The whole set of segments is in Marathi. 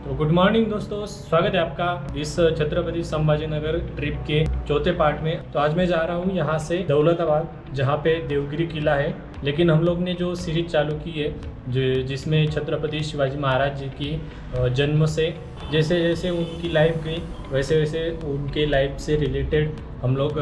तो गुड मॉर्निंग दोस्तों, स्वागत है आपका इस छत्रपति संभाजीनगर ट्रिप के चौथे पार्ट में। तो आज मैं जा रहा हूँ यहाँ से दौलताबाद, जहाँ पे देवगिरी किला है। लेकिन हम लोग ने जो सीरीज चालू की है जिसमें छत्रपति शिवाजी महाराज जी की जन्म से जैसे जैसे उनकी लाइफ गई वैसे वैसे उनके लाइफ से रिलेटेड हम लोग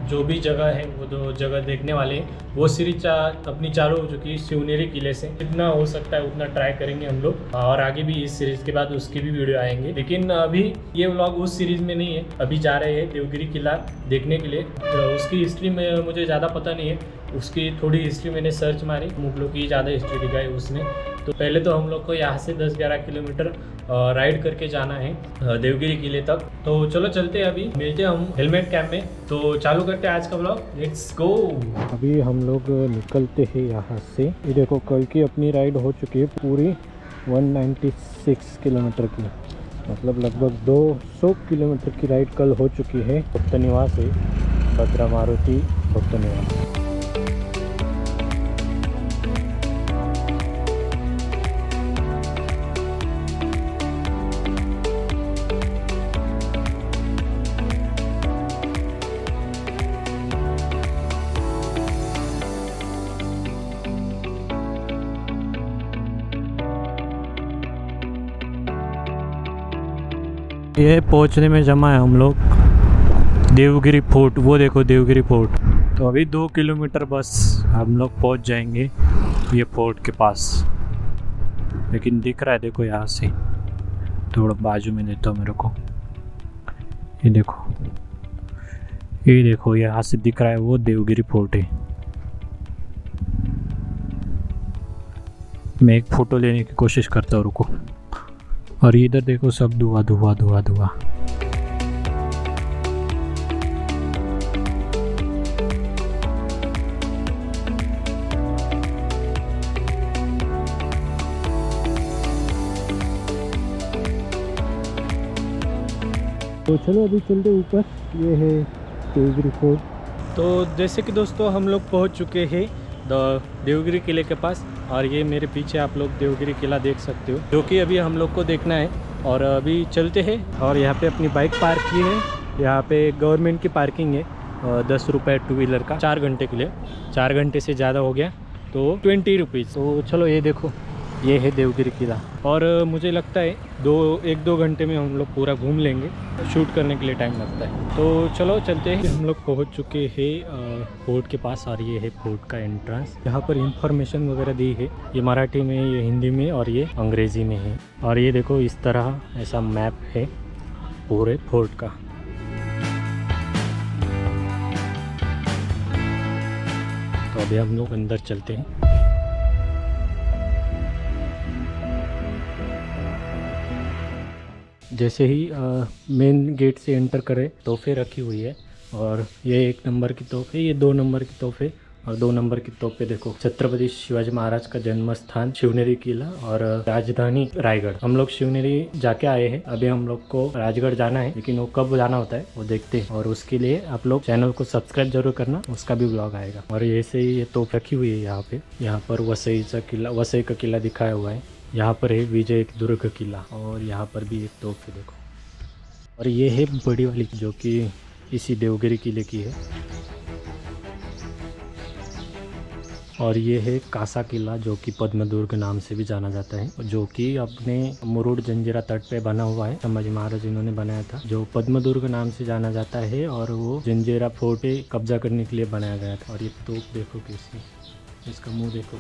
जो भी जगह है वो जो जगह देखने वाले हैं वो सीरीज अपनी चालू हो चुकी है शिवनेरी किले से। जितना हो सकता है उतना ट्राई करेंगे हम लोग, और आगे भी इस सीरीज के बाद उसकी भी वीडियो आएंगे। लेकिन अभी ये व्लॉग उस सीरीज में नहीं है, अभी जा रहे हैं देवगिरी किला देखने के लिए। तो उसकी हिस्ट्री में मुझे ज़्यादा पता नहीं है, उसकी थोड़ी हिस्ट्री मैंने सर्च मारी, मुगलों की ज़्यादा हिस्ट्री दिखाई उसने। तो पहले तो हम लोग को यहाँ से 10-11 किलोमीटर राइड करके जाना है देवगिरी किले तक। तो चलो चलते हैं, अभी मिलते हैं हम हेलमेट कैंप में। तो चालू करते हैं आज का व्लॉग, लेट्स गो। अभी हम लोग निकलते हैं यहाँ से। ये देखो कल की अपनी राइड हो चुकी है पूरी 196 किलोमीटर की, मतलब लगभग 200 किलोमीटर की राइड कल हो चुकी है। भक्त निवास है, भद्रा मारुति भक्त निवास। ये पहुंचने में जमा है हम लोग देवगिरी फोर्ट। वो देखो देवगिरी फोर्ट। तो अभी 2 किलोमीटर बस हम लोग पहुंच जाएंगे ये फोर्ट के पास। लेकिन दिख रहा है देखो यहाँ से, थोड़ा बाजू में देता हूँ मेरे को। ये देखो यहाँ से दिख रहा है वो देवगिरी फोर्ट है। मैं एक फ़ोटो लेने की कोशिश करता हूँ, रुको। और इधर देखो सब धुआं धुआं धुआं धुआं। तो चलो अभी चलते ऊपर, ये है देवगिरी फोर्ट। तो जैसे कि दोस्तों हम लोग पहुंच चुके हैं देवगिरी किले के पास, और ये मेरे पीछे आप लोग देवगिरी किला देख सकते हो, जो कि अभी हम लोग को देखना है। और अभी चलते हैं, और यहाँ पे अपनी बाइक पार्क की है। यहाँ पे गवर्नमेंट की पार्किंग है, 10 रुपये 2 व्हीलर का 4 घंटे के लिए। 4 घंटे से ज़्यादा हो गया तो 20 रुपीज़। तो चलो ये देखो, ये है देवगिरी किला। और मुझे लगता है 1-2 घंटे में हम लोग पूरा घूम लेंगे, शूट करने के लिए टाइम लगता है। तो चलो चलते हैं। हम लोग पहुंच चुके हैं फोर्ट के पास, और ये है फोर्ट का एंट्रेंस। यहाँ पर इंफॉर्मेशन वगैरह दी है, ये मराठी में, ये हिंदी में और ये अंग्रेज़ी में है। और ये देखो इस तरह ऐसा मैप है पूरे फोर्ट का। तो अभी हम लोग अंदर चलते हैं। जैसे ही मेन गेट से एंटर करें तोहफे रखी हुई है, और ये 1 नंबर की तोहफे, ये 2 नंबर की तोहफे, और 2 नंबर की तोहफे देखो। छत्रपति शिवाजी महाराज का जन्म स्थान शिवनेरी किला और राजधानी रायगढ़। हम लोग शिवनेरी जाके आए हैं, अभी हम लोग को राजगढ़ जाना है, लेकिन वो कब जाना होता है वो देखते हैं। और उसके लिए आप लोग चैनल को सब्सक्राइब जरूर करना, उसका भी ब्लॉग आएगा। और ऐसे ही ये तोहफे रखी हुई है यहाँ पे। यहाँ पर वसई का किला दिखाया हुआ है। यहाँ पर है विजय दुर्ग किला, और यहाँ पर भी एक तोप देखो। और ये है बड़ी वाली, जो कि इसी देवगिरी किले की है। और ये है कासा किला, जो कि पद्मदुर्ग नाम से भी जाना जाता है, जो कि अपने मुरुड जंजीरा तट पे बना हुआ है। संभाजी महाराज इन्होंने बनाया था, जो पद्मदुर्ग नाम से जाना जाता है। और वो जंजीरा फोर्ट पे कब्जा करने के लिए बनाया गया था। और ये तोप देखो कैसी, इसका मुँह देखो।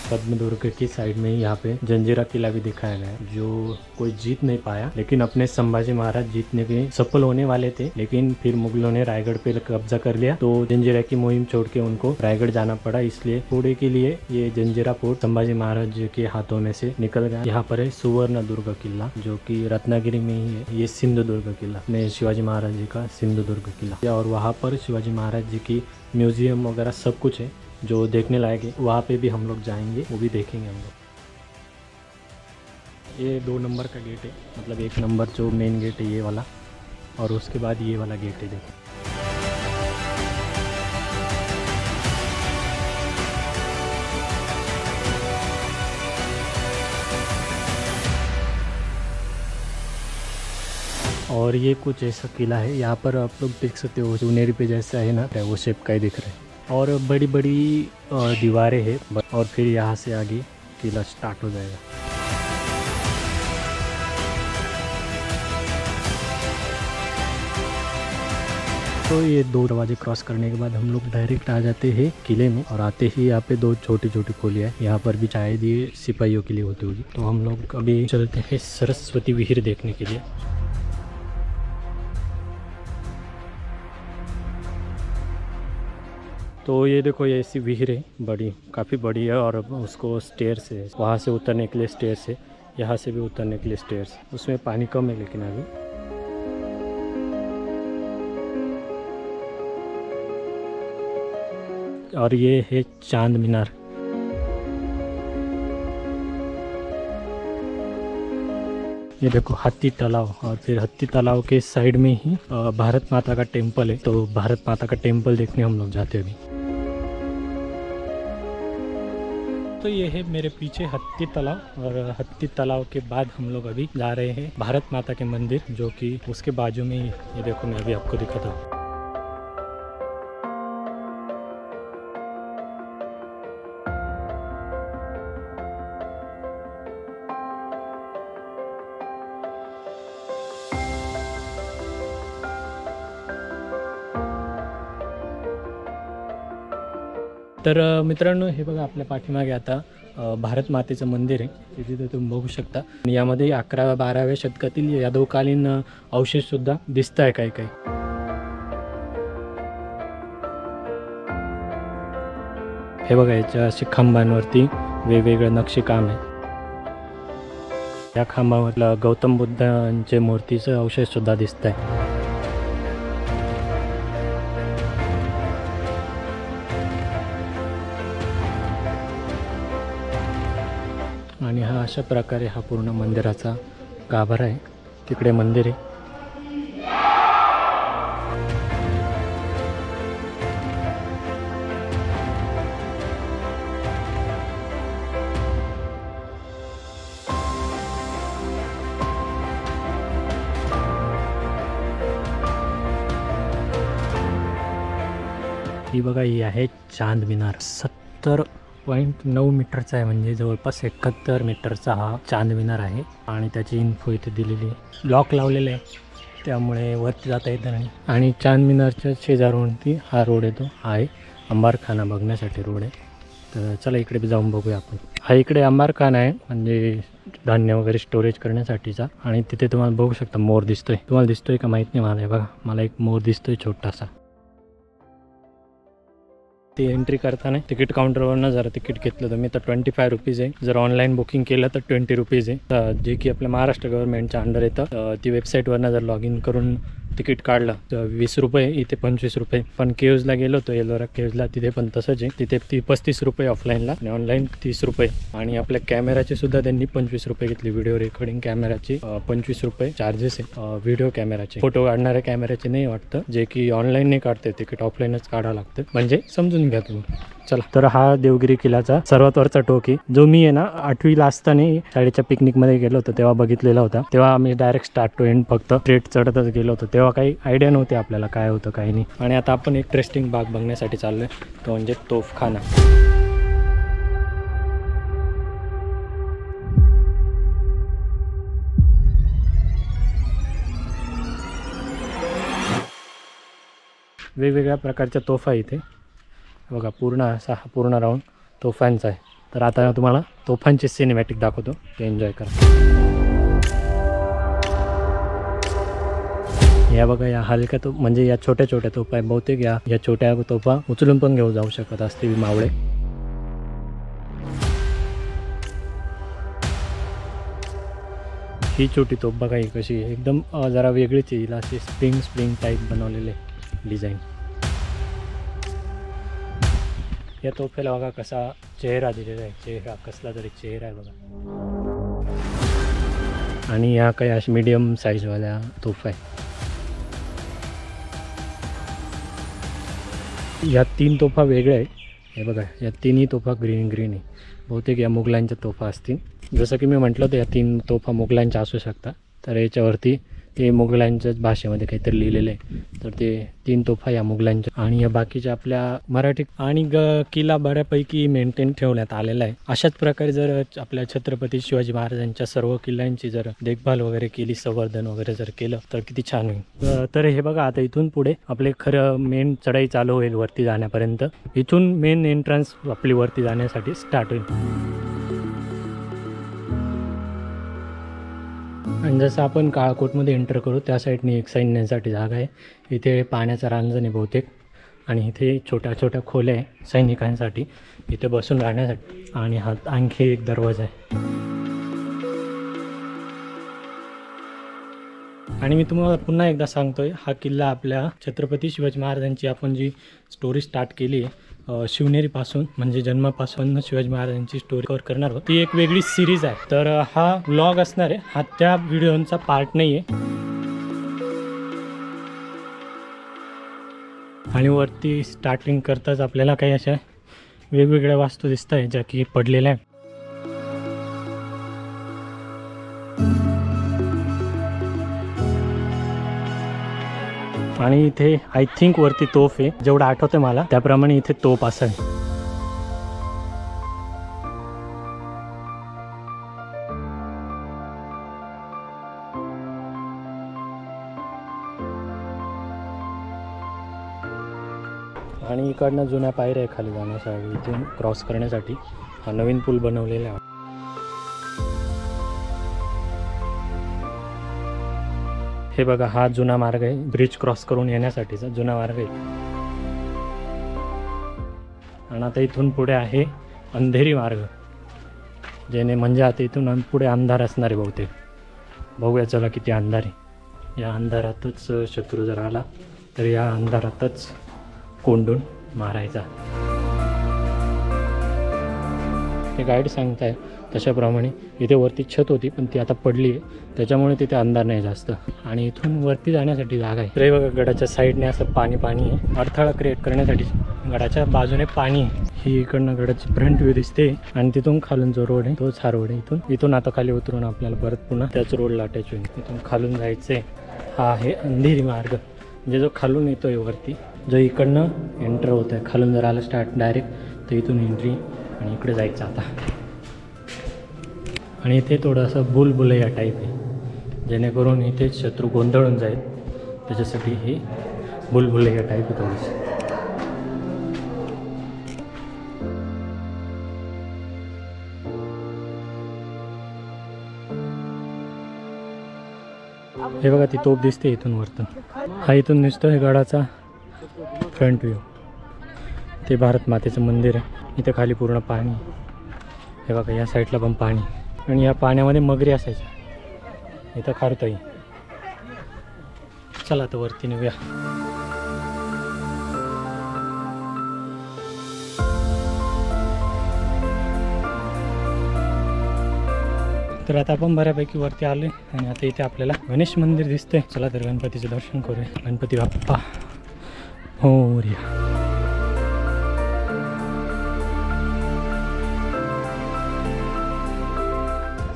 पद्मदुर्ग की साइड में यहाँ पे जंजीरा किला भी दिखाया गया है, जो कोई जीत नहीं पाया। लेकिन अपने संभाजी महाराज जीतने के सफल होने वाले थे, लेकिन फिर मुगलों ने रायगढ़ पे कब्जा कर लिया। तो जंजीरा की मुहिम छोड़ के उनको रायगढ़ जाना पड़ा, इसलिए थोड़े के लिए ये जंजीरा फोर्ट संभाजी महाराज के हाथों में से निकल गया। यहाँ पर है सुवर्ण दुर्ग किला, जो की रत्नागिरी में ही है। ये सिंधु दुर्ग किला, अपने शिवाजी महाराज जी का सिंधु दुर्ग किला। और वहाँ पर शिवाजी महाराज जी की म्यूजियम वगैरह सब कुछ है, जो देखने लायक है। वहाँ पे भी हम लोग जाएंगे, वो भी देखेंगे हम लोग। ये 2 नंबर का गेट है, मतलब 1 नंबर जो मेन गेट है ये वाला, और उसके बाद ये वाला गेट है देखो। और ये कुछ ऐसा किला है, यहाँ पर आप लोग देख सकते हो चुनेरी पे जैसा है ना, वो शेप का ही दिख रहा है। और बड़ी बड़ी दीवारें हैं और फिर यहाँ से आगे किला स्टार्ट हो जाएगा। तो ये 2 दरवाजे क्रॉस करने के बाद हम लोग डायरेक्ट आ जाते हैं किले में, और आते ही यहाँ पे 2 छोटी छोटी खोलियाँ हैं। यहाँ पर भी शायद ये सिपाहियों के लिए होती होगी। तो हम लोग अभी चलते हैं सरस्वती विहीर देखने के लिए। तो ये देखो, ये ऐसी विहीर है, बड़ी, काफ़ी बड़ी है, और उसको स्टेयर्स है, वहाँ से उतरने के लिए स्टेयर्स है, यहाँ से भी उतरने के लिए स्टेयर्स। उसमें पानी कम है लेकिन अभी। और ये है चांद मीनार। ये देखो हाथी तालाब, और फिर हाथी तालाब के साइड में ही भारत माता का टेम्पल है। तो भारत माता का टेम्पल देखने हम लोग जाते हैं अभी। तो ये है मेरे पीछे हाथी तालाब, और हाथी तालाब के बाद हम लोग अभी जा रहे हैं भारत माता के मंदिर, जो कि उसके बाजू में ही। ये देखो, मैं अभी आपको दिखाता हूँ। तर मित्रांनो, हे बघा आपल्या पाठीमागे आता भारत मातेचं मंदिर आहे, तिथे तुम्ही बघू शकता। आणि यामध्ये 11-12व्या शतकातील यादवकालीन अवशेषसुद्धा दिसत आहे काही काही। हे बघा, याच्या अशी खांबांवरती वेगवेगळं नक्षीकाम आहे। या खांबावरला गौतम बुद्धांचे मूर्तीचं अवशेषसुद्धा दिसत आहे। आणि हा अशा प्रकारे हा पूर्ण मंदिराचा गाभारा आहे। तिकडे मंदिर आहे। ही बघा, ही आहे चांद मीनार। 70.9 मीटरचा आहे, म्हणजे जवळपास 71 मीटरचा हा चांद मीनार आहे। आणि त्याची इन्फो इथे दिलेली आहे। लॉक लावलेलं आहे, त्यामुळे वरती जाता येत नाही। आणि चांद मीनारच्या शेजारवरती हा रोड येतो, हा आहे अंबारखाना बघण्यासाठी रोड आहे। तर चला इकडे बी जाऊन बघूया आपण। हा इकडे अंबारखाना आहे, म्हणजे धान्य वगैरे स्टोरेज करण्यासाठीचा। आणि तिथे तुम्हाला बघू शकता मोर दिसतोय। तुम्हाला दिसतोय का माहीत नाही मला, हे बघा मला एक मोर दिसतोय छोटासा। ते एंट्री करताना तिकीट काउंटरवरनं जरा तिकीट घेतलं तर मी तर 25 रुपीज आहे। जर ऑनलाईन बुकिंग केलं तर 20 रुपीज आहे, जे की आपल्या महाराष्ट्र गव्हर्नमेंटच्या अंडर येतं। ती वेबसाईटवरनं जर लॉग इन करून तिकीट काढलं तर 20 रुपये, इथे 25 रुपये। पण केव्जला गेलो तो एलोरा केव्जला, तिथे पण तसंच आहे। तिथे 35 रुपये ऑफलाईनला आणि ऑनलाईन 30 रुपये। आणि आपल्या कॅमेराचे सुद्धा त्यांनी 25 रुपये घेतले। व्हिडिओ रेकॉर्डिंग कॅमेराचे 25 रुपये चार्जेस आहे। व्हिडिओ कॅमेराचे, फोटो काढणाऱ्या कॅमेराचे नाही वाटतं, जे की ऑनलाईन नाही काढते, तिकीट ऑफलाईनच काढावं लागतं, म्हणजे समजून घ्या तुम्ही। चला, तर हा देवगिरी किल्ल्याचा सर्वात वरचा टोक आहे, जो मी आहे ना 8वीला असताना शाळेच्या पिकनिकमध्ये गेलो होतो तेव्हा बघितलेला होता। तेव्हा आम्ही डायरेक्ट स्टार्ट टू एंड फक्त स्ट्रेट चढतच गेलो होतो, तेव्हा काही आयडिया नव्हती आपल्याला काय होतं काही नाही। आणि आता आपण एक इंटरेस्टिंग भाग बघण्यासाठी चाललोय, तो म्हणजे तोफखाना। वेगवेगळ्या प्रकारच्या तोफा इथे बघा, पूर्ण असा हा पूर्ण राऊंड तोफांचा आहे। तर आता तुम्हाला तोफांचे सिनेमॅटिक दाखवतो, ते एन्जॉय करा। या बघा, या हलक्या तो म्हणजे या छोट्या छोट्या तोफा आहे। बहुतेक या छोट्या तोफा उचलून पण घेऊन जाऊ शकत असतील मावळे। ही छोटी तोफ बघा, ही कशी एकदम जरा वेगळीच आहे, हिला असे स्प्रिंग टाईप बनवलेले डिझाईन। या तोफेला बघा कसा चेहरा दिलेला आहे, चेहरा कसला तरी चेहरा आहे बघा। आणि या काही अशा मीडियम साईजवाल्या तोफा आहे। या 3 तोफा वेगळ्या आहेत, हे बघा या तिन्ही तोफा ग्रीन आहे। बहुतेक या मुघलांच्या तोफा असतील, जसं की मी म्हटलं तर या 3 तोफा मुघलांच्या असू शकतात। तर याच्यावरती ते मुघलांच्याच भाषेमध्ये काहीतरी लिहिलेलं आहे. तर ते 3 तोफा या मुघलांच्या आणि या बाकीच्या आपल्या मराठी आणि किल्ला बऱ्यापैकी मेंटेन ठेवण्यात आलेला आहे. अशाच प्रकारे जर आपल्या छत्रपती शिवाजी महाराजांच्या सर्व किल्ल्यांची जर देखभाल वगैरे केली, संवर्धन वगैरे जर केलं तर किती छान होईल. तर हे बघा, आता इथून पुढे आपले खरं मेन चढाई चालू होईल वरती जाण्यापर्यंत. इथून मेन एंट्रन्स आपली वरती जाण्यासाठी स्टार्ट होईल. आणि जसं आपण काळकोटमध्ये एंटर करू त्या साईडने एक सैन्यासाठी जागा आहे. इथे पाण्याचा रांजण आहे बहुतेक आणि इथे छोट्या छोट्या खोल्या आहे सैनिकांसाठी इथे बसून राहण्यासाठी. आणि हा आणखी एक दरवाजा आहे. आणि मी तुम्हाला पुन्हा एकदा सांगतोय, हा किल्ला आपल्या छत्रपती शिवाजी महाराजांची आपण जी स्टोरी स्टार्ट केली आहे शिवनेरीपासून, म्हणजे जन्मापासून शिवाजी महाराजांची स्टोरी कव्हर करणार आहोत, ती एक वेगळी सिरीज आहे. तर हा व्लॉग असणार आहे, हा त्या व्हिडिओचा पार्ट नाही आहे. आणि वरती स्टार्टिंग करताच आपल्याला काही अशा वेगवेगळ्या वास्तू दिसत आहेत ज्या की पडलेल्या आहेत. आणि इथे आय थिंक वरती तोफ आहे, जेवढं आठवतं मला त्याप्रमाणे इथे तोफ असेल. आणि इकडनं जुन्या पायऱ्या आहे खाली जाण्यासाठी, इथून क्रॉस करण्यासाठी हा नवीन पूल बनवलेला आहे. हे बघा, हा जुना मार्ग आहे, ब्रिज क्रॉस करून येण्यासाठीचा जुना मार्ग आहे. आणि आता इथून पुढे आहे अंधेरी मार्ग, जेणे म्हणजे आता इथून पुढे अंधार असणार आहे बहुतेक. बघूया चला किती अंधार आहे. या अंधारातच शत्रू जर आला तर या अंधारातच कोंडून मारायचा. ते गाईड सांगताय तशाप्रमाणे इथे वरती छत होती पण ती आता पडली आहे, त्याच्यामुळे तिथे अंधार नाही जास्त. आणि इथून वरती जाण्यासाठी जागा आहे. रे बघा, गडाच्या साईडने असं पाणी आहे, अडथळा क्रिएट करण्यासाठी गडाच्या बाजूने पाणी आहे. ही इकडनं गडाची फ्रंट व्ह्यू दिसते. आणि तिथून खालून जो रोड आहे तोच हा रोड आहे. इथून आता खाली उतरून आपल्याला परत पुन्हा त्याच रोडला अटॅच होईल. इथून खालून जायचं आहे. हा आहे अंधेरी मार्ग, म्हणजे जो खालून येतोय वरती, जो इकडनं एंटर होत आहे. खालून जर आलं स्टार्ट डायरेक्ट तर इथून एंट्री आणि इकडे जायचं आता. आणि इथे थोडंसं बुलबुलैया टाईप आहे, जेणेकरून इथे शत्रू गोंधळून जाईल, त्याच्यासाठी हे बुलबुलैया टाईप आहे थोडंसं. हे बघा, ती तोफ दिसते इथून वरतून. हा इथून दिसतो हे गडाचा फ्रंट व्ह्यू. ते भारत मातेचं मंदिर आहे. इथे खाली पूर्ण पाणी. हे बघा, या साईडला पण पाणी. आणि या पाण्यामध्ये मगरी असायच्या. इथं खारतोय. चला आता वरती निघूया. तर आता आपण बऱ्यापैकी वरती आलोय आणि आता इथे आपल्याला गणेश मंदिर दिसतंय. चला तर गणपतीचं दर्शन करूया. गणपती बाप्पा मोरया.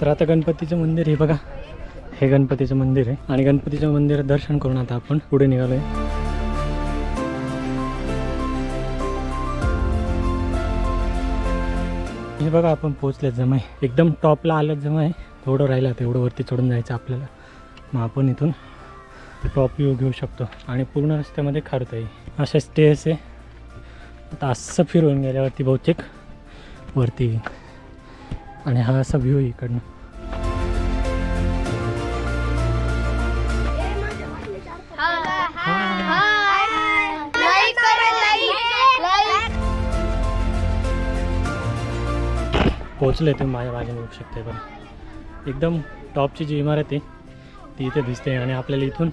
तर आता गणपतीचं मंदिर हे बघा, हे गणपतीचं मंदिर आहे. आणि गणपतीच्या मंदिरात दर्शन करून आता आपण पुढे निघालोय. हे बघा, आपण पोहोचले जमाय, एकदम टॉपला आलं जमाय. थोडं राहिलं, तेवढं वरती चढून जायचं आपल्याला. मग आपण इथून टॉप व्ह्यू घेऊ शकतो. आणि पूर्ण रस्त्यामध्ये खारतोय. अशा स्टेज आहे. आता असं फिरवून गेल्यावरती बहुतेक वरती. आणि हा असा व्ह्यू इकडनं. पोचले तुम्ही माझ्या मागे बघू शकते. पण एकदम टॉपची जी इमारत आहे ती इथे दिसते. आणि आपल्याला इथून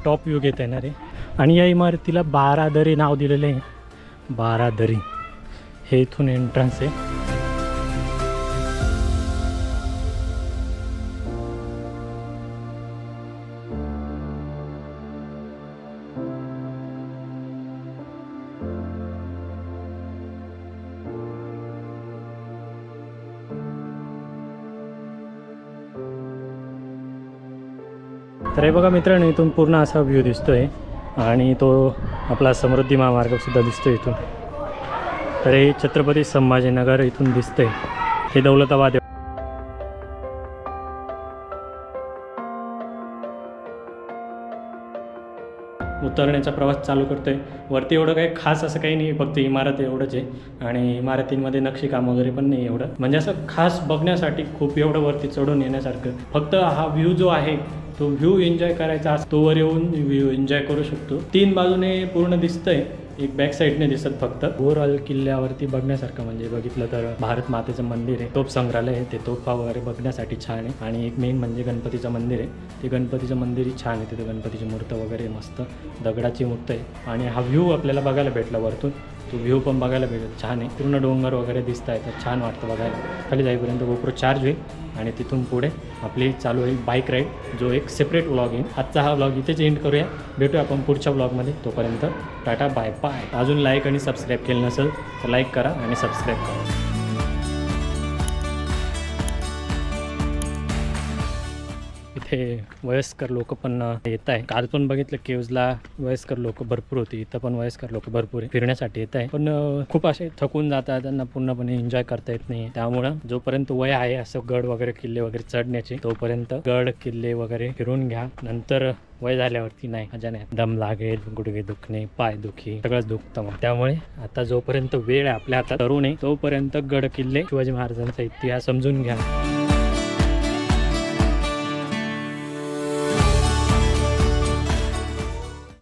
टॉप व्ह्यू घेता येणार आहे. आणि या इमारतीला बारादरी नाव दिलेलं आहे. बारादरी हे इथून एंट्रन्स आहे. तर हे बघा मित्रांनो, इथून पूर्ण असा व्ह्यू दिसतोय आणि तो आपला समृद्धी महामार्गसुद्धा दिसतो इथून. तर हे छत्रपती संभाजीनगर इथून दिसतंय. हे दौलताबाद. उतरण्याचा प्रवास चालू करतोय. वरती एवढं काही खास असं काही नाही, फक्त इमारत एवढंच आहे आणि इमारतींमध्ये नक्षीकाम वगैरे पण नाही एवढं, म्हणजे असं खास बघण्यासाठी खूप एवढं वरती चढून येण्यासारखं. फक्त हा व्ह्यू जो आहे तो व्ह्यू एन्जॉय करायचा, तो वर येऊन व्ह्यू एन्जॉय करू शकतो. 3 बाजूने पूर्ण दिसतंय, एक बॅक साईडने दिसत फक्त. ओव्हरऑल किल्ल्यावरती बघण्यासारखं म्हणजे बघितलं तर भारत मातेचं मंदिर आहे, तोफ संग्रहालय आहे, ते तोफा वगैरे बघण्यासाठी छान आहे. आणि एक मेन म्हणजे गणपतीचं मंदिर आहे, ते गणपतीचं मंदिरही छान आहे. तिथे गणपतीची मूर्त वगैरे मस्त दगडाची मूर्त आहे. आणि हा व्ह्यू आपल्याला बघायला भेटला वरतून, तो व्ह्यू पण बघायला भेटेल, छान आहे. पूर्ण डोंगर वगैरे दिसत आहे, तर छान वाटतं बघायला. खाली जाईपर्यंत गोप्रो चार्ज होईल आणि तिथून पुढे आपली चालू होईल बाईक राईड, जो एक सेपरेट व्लॉग येईल. आजचा हा व्लॉग इथेच एंड करूया. भेटूया आपण पुढच्या व्लॉगमध्ये. तोपर्यंत टाटा बाय बाय. अजून लाईक आणि सबस्क्राईब केलं नसेल तर लाईक करा आणि सबस्क्राईब करा. इथे वयस्कर लोक पण येत आहे. काल पण बघितलं केव्जला वयस्कर लोक भरपूर होती, इथं पण वयस्कर लोक भरपूर फिरण्यासाठी येत आहे. पण खूप असे थकून जातात, त्यांना पूर्णपणे एन्जॉय करता येत नाही. त्यामुळं जोपर्यंत वय आहे असं गड वगैरे किल्ले वगैरे चढण्याचे, तोपर्यंत गड किल्ले वगैरे फिरून घ्या. नंतर वय झाल्यावरती नाही, मजा नाही, दम लागेल, गुडघे दुखणे, पाय दुखी, सगळंच दुखतं. मग त्यामुळे आता जोपर्यंत वेळ आहे आपल्या हातात, तरुण आहे तोपर्यंत गड किल्ले, शिवाजी महाराजांचा इतिहास समजून घ्या.